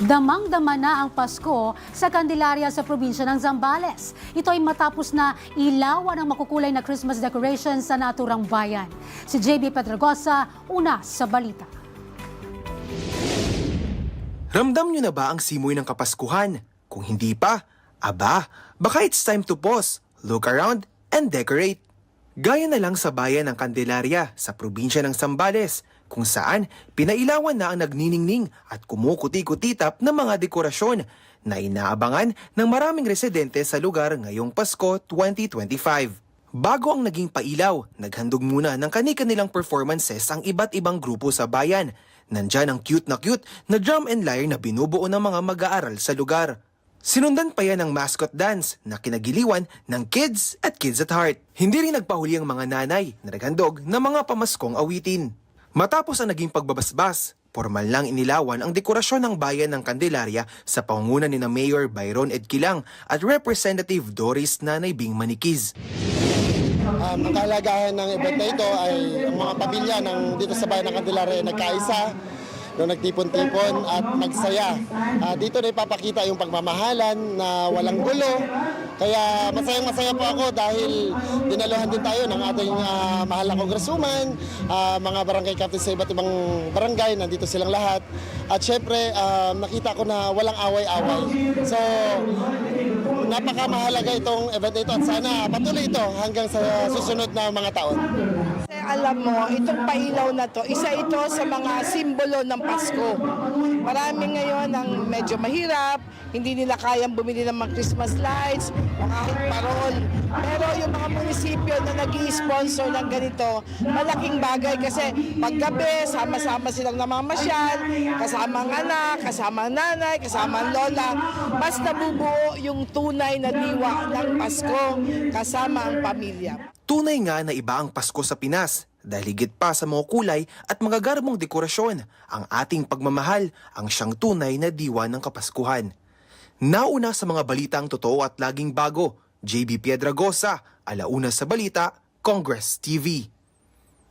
Damang-dama na ang Pasko sa Candelaria sa probinsya ng Zambales. Ito ay matapos na ilawan ang makukulay na Christmas decorations sa naturang bayan. Si JB Pedragosa, una sa balita. Ramdam nyo na ba ang simoy ng Kapaskuhan? Kung hindi pa, baka it's time to pause, look around, and decorate. Gaya na lang sa bayan ng Candelaria sa probinsya ng Zambales, kung saan pinailawan na ang nagniningning at kumukuti-kutitap ng mga dekorasyon na inaabangan ng maraming residente sa lugar ngayong Pasko 2025. Bago ang naging pailaw, naghandog muna ng kani-kanilang performances ang iba't ibang grupo sa bayan. Nandyan ang cute na drum and lyre na binubuo ng mga mag-aaral sa lugar. Sinundan pa yan ng mascot dance na kinagiliwan ng Kids at Kids at Heart. Hindi rin nagpahuli ang mga nanay na naghandog ng mga pamaskong awitin. Matapos ang naging pagbabasbas, formal lang inilawan ang dekorasyon ng bayan ng Candelaria sa pangunguna ni na Mayor Byron Edquilang at Representative Doris Nanay Bing Maniquiz. Ang kahalagahan ng event na ito ay ang mga pamilya dito sa bayan ng Candelaria ay nagkaisa, nagtipon-tipon at magsaya. Dito na ipapakita yung pagmamahalan na walang gulo. Kaya masayang-masaya po ako dahil dinaluhan din tayo ng ating mahal na congresswoman, mga barangay captains sa iba't ibang barangay, nandito silang lahat. At syempre, nakita ko na walang away-away. So, napakamahalaga itong event ito at sana patuloy ito hanggang sa susunod na mga taon. Alam mo, itong pailaw na to, isa ito sa mga simbolo ng Pasko. Marami ngayon ang medyo mahirap, hindi nila kayang bumili ng mga Christmas lights, kahit parol. Pero yung mga munisipyo na nag-i-sponsor ng ganito, malaking bagay kasi paggabi, sama-sama silang namamasyal, kasama ang anak, kasama ang nanay, kasama ang lola. Mas nabubuo yung tunay na diwa ng Pasko kasama ang pamilya. Tunay nga na iba ang Pasko sa Pinas dahil higit pa sa mga kulay at mga garbong dekorasyon, ang ating pagmamahal ang siyang tunay na diwa ng Kapaskuhan. Nauna sa mga balitang totoo at laging bago, JB Piedragosa, Alauna sa Balita, Congress TV.